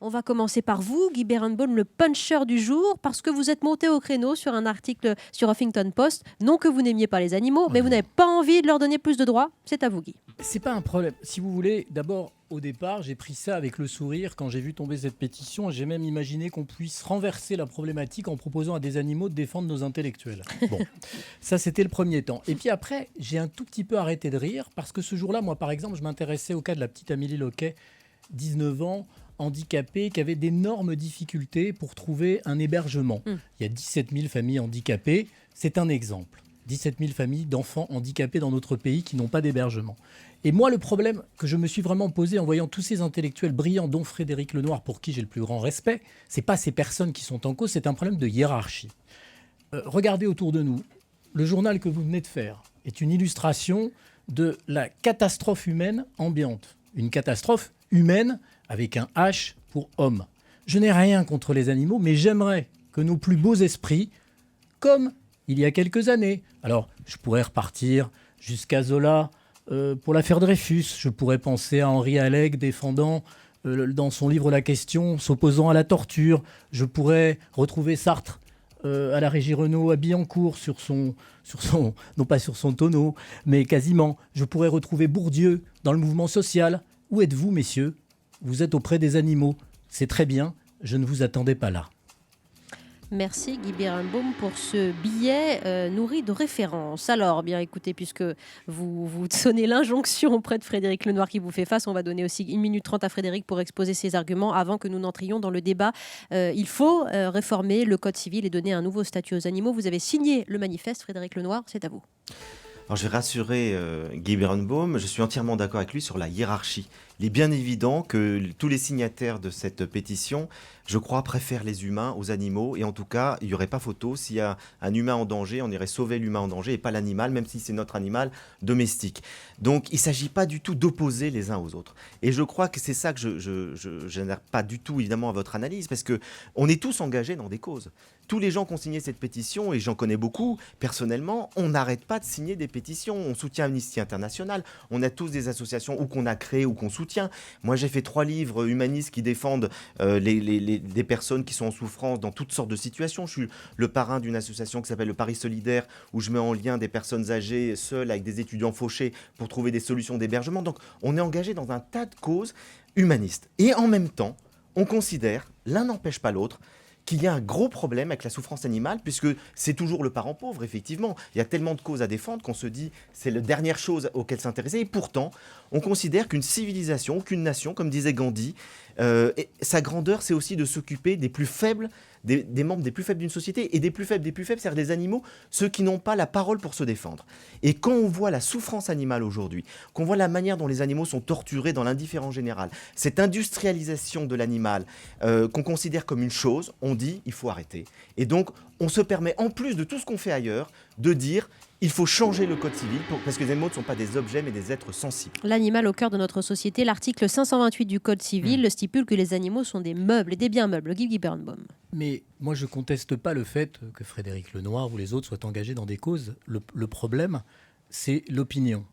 On va commencer par vous, Guy Berenbaum, le puncher du jour, parce que vous êtes monté au créneau sur un article sur Huffington Post. Non que vous n'aimiez pas les animaux, mais vous n'avez pas envie de leur donner plus de droits. C'est à vous, Guy. C'est pas un problème. Si vous voulez, d'abord, au départ, j'ai pris ça avec le sourire quand j'ai vu tomber cette pétition. J'ai même imaginé qu'on puisse renverser la problématique en proposant à des animaux de défendre nos intellectuels. Bon, ça c'était le premier temps. Et puis après, j'ai un tout petit peu arrêté de rire parce que ce jour-là, moi par exemple, je m'intéressais au cas de la petite Amélie Loquet, 19 ans, handicapée, qui avait d'énormes difficultés pour trouver un hébergement. Il y a 17 000 familles handicapées. C'est un exemple. 17 000 familles d'enfants handicapés dans notre pays qui n'ont pas d'hébergement. Et moi, le problème que je me suis vraiment posé en voyant tous ces intellectuels brillants, dont Frédéric Lenoir, pour qui j'ai le plus grand respect, c'est pas ces personnes qui sont en cause, c'est un problème de hiérarchie. Regardez autour de nous. Le journal que vous venez de faire est une illustration de la catastrophe humaine ambiante. Une catastrophe humaine avec un H pour homme. Je n'ai rien contre les animaux, mais j'aimerais que nos plus beaux esprits, comme il y a quelques années, alors je pourrais repartir jusqu'à Zola pour l'affaire Dreyfus, je pourrais penser à Henri Alleg défendant dans son livre La Question, s'opposant à la torture, je pourrais retrouver Sartre à la Régie Renault à Billancourt sur son, non pas sur son tonneau, mais quasiment. Je pourrais retrouver Bourdieu dans le mouvement social. Où êtes-vous, messieurs? Vous êtes auprès des animaux. C'est très bien, je ne vous attendais pas là. Merci Guy Berenbaum pour ce billet nourri de références. Alors, bien écoutez, puisque vous sonnez l'injonction auprès de Frédéric Lenoir qui vous fait face, on va donner aussi 1 minute 30 à Frédéric pour exposer ses arguments avant que nous n'entrions dans le débat. Il faut réformer le Code civil et donner un nouveau statut aux animaux. Vous avez signé le manifeste, Frédéric Lenoir, c'est à vous. Alors je vais rassurer Guy Berenbaum, je suis entièrement d'accord avec lui sur la hiérarchie. Il est bien évident que tous les signataires de cette pétition, je crois, préfèrent les humains aux animaux. Et en tout cas, il n'y aurait pas photo. S'il y a un humain en danger, on irait sauver l'humain en danger et pas l'animal, même si c'est notre animal domestique. Donc il ne s'agit pas du tout d'opposer les uns aux autres. Et je crois que c'est ça que je n'adhère pas du tout, évidemment, à votre analyse, parce qu'on est tous engagés dans des causes. Tous les gens qui ont signé cette pétition, et j'en connais beaucoup, personnellement, on n'arrête pas de signer des pétitions. On soutient Amnesty International, on a tous des associations ou qu'on a créées ou qu'on soutient. Moi, j'ai fait 3 livres humanistes qui défendent des personnes qui sont en souffrance dans toutes sortes de situations. Je suis le parrain d'une association qui s'appelle le Paris Solidaire, où je mets en lien des personnes âgées seules avec des étudiants fauchés pour trouver des solutions d'hébergement. Donc, on est engagé dans un tas de causes humanistes. Et en même temps, on considère, l'un n'empêche pas l'autre, qu'il y a un gros problème avec la souffrance animale, puisque c'est toujours le parent pauvre, effectivement. Il y a tellement de causes à défendre qu'on se dit c'est la dernière chose auquel s'intéresser. Et pourtant, on considère qu'une civilisation, qu'une nation, comme disait Gandhi, sa grandeur, c'est aussi de s'occuper des plus faibles, des membres des plus faibles d'une société, et des plus faibles, c'est-à-dire des animaux, ceux qui n'ont pas la parole pour se défendre. Et quand on voit la souffrance animale aujourd'hui, qu'on voit la manière dont les animaux sont torturés dans l'indifférence générale, cette industrialisation de l'animal qu'on considère comme une chose, on dit il faut arrêter. Et donc, on se permet, en plus de tout ce qu'on fait ailleurs, de dire il faut changer le code civil parce que les animaux ne sont pas des objets mais des êtres sensibles. L'animal au cœur de notre société, l'article 528 du Code civil stipule que les animaux sont des meubles et des biens meubles. Guy Berenbaum. Mais moi, je ne conteste pas le fait que Frédéric Lenoir ou les autres soient engagés dans des causes. Le problème, c'est l'opinion.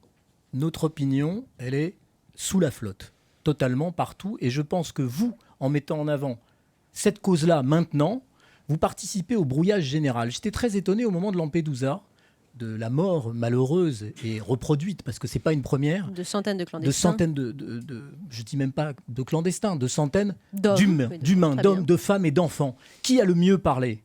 Notre opinion, elle est sous la flotte, totalement partout. Et je pense que vous, en mettant en avant cette cause-là maintenant, vous participez au brouillage général. J'étais très étonné au moment de Lampedusa, de la mort malheureuse et reproduite, parce que ce n'est pas une première. De centaines de clandestins. De centaines je ne dis même pas de clandestins, de centaines d'humains, d'hommes, de femmes et d'enfants. Qui a le mieux parlé?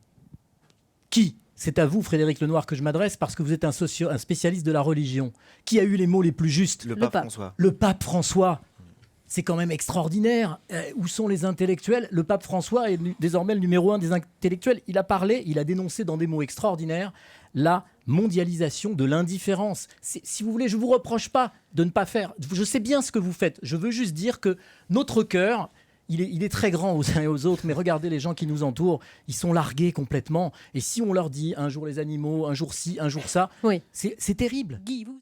Qui? C'est à vous, Frédéric Lenoir, que je m'adresse, parce que vous êtes un spécialiste de la religion. Qui a eu les mots les plus justes? Le pape François. Le pape François. C'est quand même extraordinaire. Où sont les intellectuels? Le pape François est désormais le numéro 1 des intellectuels. Il a parlé, il a dénoncé dans des mots extraordinaires la mondialisation de l'indifférence. Si vous voulez, je ne vous reproche pas de ne pas faire. Je sais bien ce que vous faites. Je veux juste dire que notre cœur, il est très grand aux uns et aux autres, mais regardez les gens qui nous entourent, ils sont largués complètement. Et si on leur dit un jour les animaux, un jour ci, un jour ça, oui. c'est terrible. Guy,